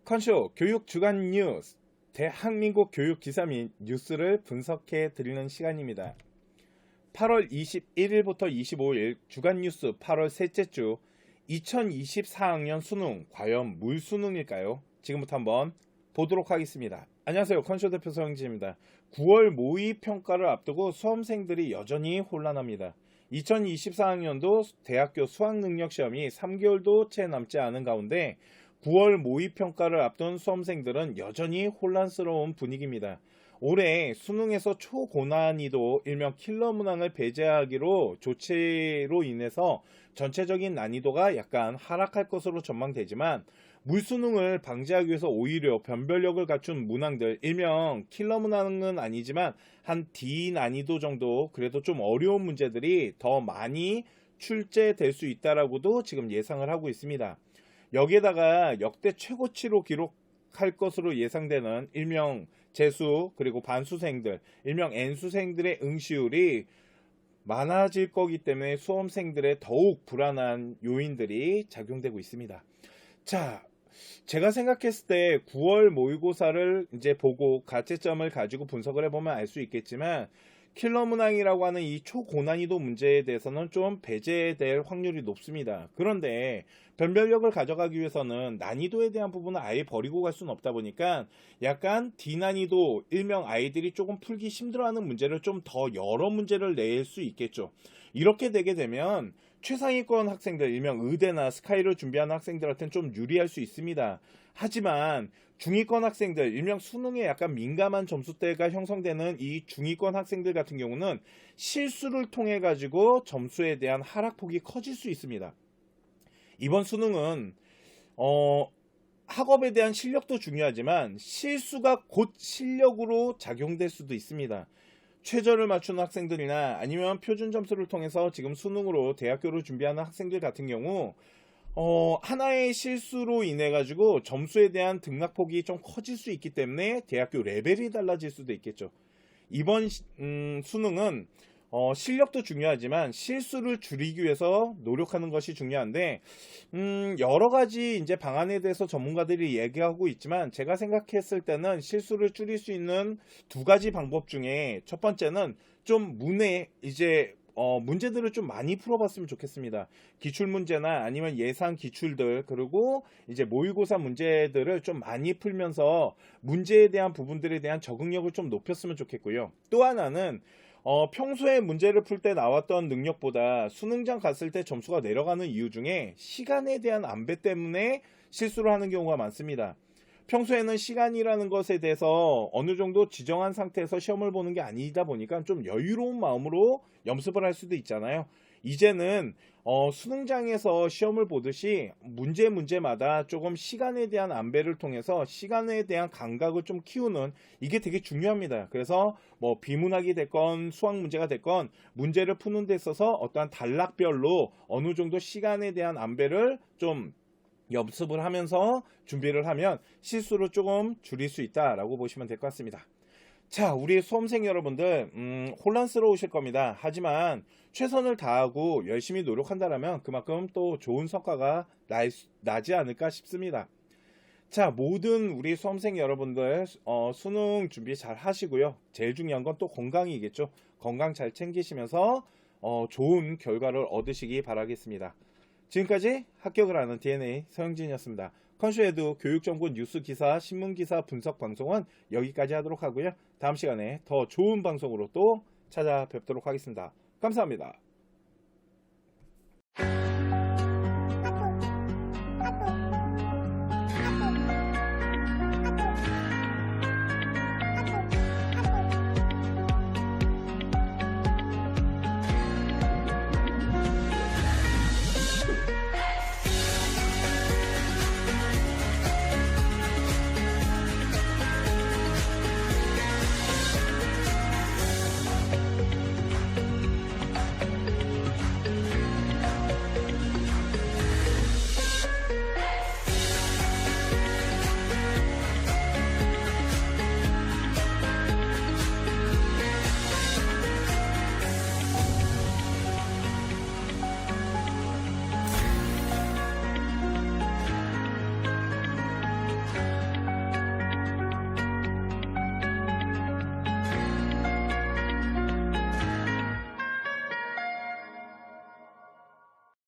컨쇼 교육 주간 뉴스, 대한민국 교육 기사 및 뉴스를 분석해 드리는 시간입니다. 8월 21일부터 25일 주간 뉴스 8월 셋째 주 2024학년 수능 과연 물 수능일까요? 지금부터 한번 보도록 하겠습니다. 안녕하세요. 컨쇼 대표 서영진입니다. 9월 모의 평가를 앞두고 수험생들이 여전히 혼란합니다. 2024학년도 대학교 수학능력시험이 3개월도 채 남지 않은 가운데 9월 모의평가를 앞둔 수험생들은 여전히 혼란스러운 분위기입니다. 올해 수능에서 초고난이도 일명 킬러 문항을 배제하기로 조치로 인해서 전체적인 난이도가 약간 하락할 것으로 전망되지만 물수능을 방지하기 위해서 오히려 변별력을 갖춘 문항들, 일명 킬러 문항은 아니지만 한 D 난이도 정도 그래도 좀 어려운 문제들이 더 많이 출제될 수 있다라고도 지금 예상을 하고 있습니다. 여기에다가 역대 최고치로 기록할 것으로 예상되는 일명 재수 그리고 반수생들, 일명 N수생들의 응시율이 많아질 거기 때문에 수험생들의 더욱 불안한 요인들이 작용되고 있습니다. 자, 제가 생각했을 때 9월 모의고사를 이제 보고 가채점을 가지고 분석을 해보면 알 수 있겠지만 킬러 문항이라고 하는 이 초고난이도 문제에 대해서는 좀 배제될 확률이 높습니다. 그런데 변별력을 가져가기 위해서는 난이도에 대한 부분을 아예 버리고 갈 수는 없다 보니까 약간 D난이도, 일명 아이들이 조금 풀기 힘들어하는 문제를 좀 더 여러 문제를 낼 수 있겠죠. 이렇게 되게 되면 최상위권 학생들, 일명 의대나 스카이를 준비하는 학생들한테는 좀 유리할 수 있습니다. 하지만 중위권 학생들, 일명 수능에 약간 민감한 점수대가 형성되는 이 중위권 학생들 같은 경우는 실수를 통해 가지고 점수에 대한 하락폭이 커질 수 있습니다. 이번 수능은 학업에 대한 실력도 중요하지만 실수가 곧 실력으로 작용될 수도 있습니다. 최저를 맞추는 학생들이나 아니면 표준 점수를 통해서 지금 수능으로 대학교를 준비하는 학생들 같은 경우 하나의 실수로 인해 가지고 점수에 대한 등락폭이 좀 커질 수 있기 때문에 대학교 레벨이 달라질 수도 있겠죠. 이번 수능은 실력도 중요하지만 실수를 줄이기 위해서 노력하는 것이 중요한데 여러 가지 이제 방안에 대해서 전문가들이 얘기하고 있지만 제가 생각했을 때는 실수를 줄일 수 있는 두 가지 방법 중에 첫 번째는 좀 문제들을 좀 많이 풀어봤으면 좋겠습니다. 기출문제나 아니면 예상 기출들 그리고 이제 모의고사 문제들을 좀 많이 풀면서 문제에 대한 부분들에 대한 적응력을 좀 높였으면 좋겠고요. 또 하나는 평소에 문제를 풀 때 나왔던 능력보다 수능장 갔을 때 점수가 내려가는 이유 중에 시간에 대한 안배 때문에 실수를 하는 경우가 많습니다. 평소에는 시간이라는 것에 대해서 어느 정도 지정한 상태에서 시험을 보는 게 아니다 보니까 좀 여유로운 마음으로 연습을 할 수도 있잖아요. 이제는 수능장에서 시험을 보듯이 문제마다 조금 시간에 대한 안배를 통해서 시간에 대한 감각을 좀 키우는 이게 되게 중요합니다. 그래서 뭐 비문학이 됐건 수학 문제가 됐건 문제를 푸는 데 있어서 어떠한 단락별로 어느 정도 시간에 대한 안배를 좀 연습을 하면서 준비를 하면 실수를 조금 줄일 수 있다라고 보시면 될 것 같습니다. 자, 우리 수험생 여러분들 혼란스러우실 겁니다. 하지만 최선을 다하고 열심히 노력한다면 그만큼 또 좋은 성과가 나지 않을까 싶습니다. 자, 모든 우리 수험생 여러분들 수능 준비 잘 하시고요. 제일 중요한 건 또 건강이겠죠. 건강 잘 챙기시면서 좋은 결과를 얻으시기 바라겠습니다. 지금까지 합격을 하는 DNA 서영진이었습니다. 컨슈에드 교육정보 뉴스 기사, 신문 기사 분석 방송은 여기까지 하도록 하고요. 다음 시간에 더 좋은 방송으로 또 찾아뵙도록 하겠습니다. 감사합니다.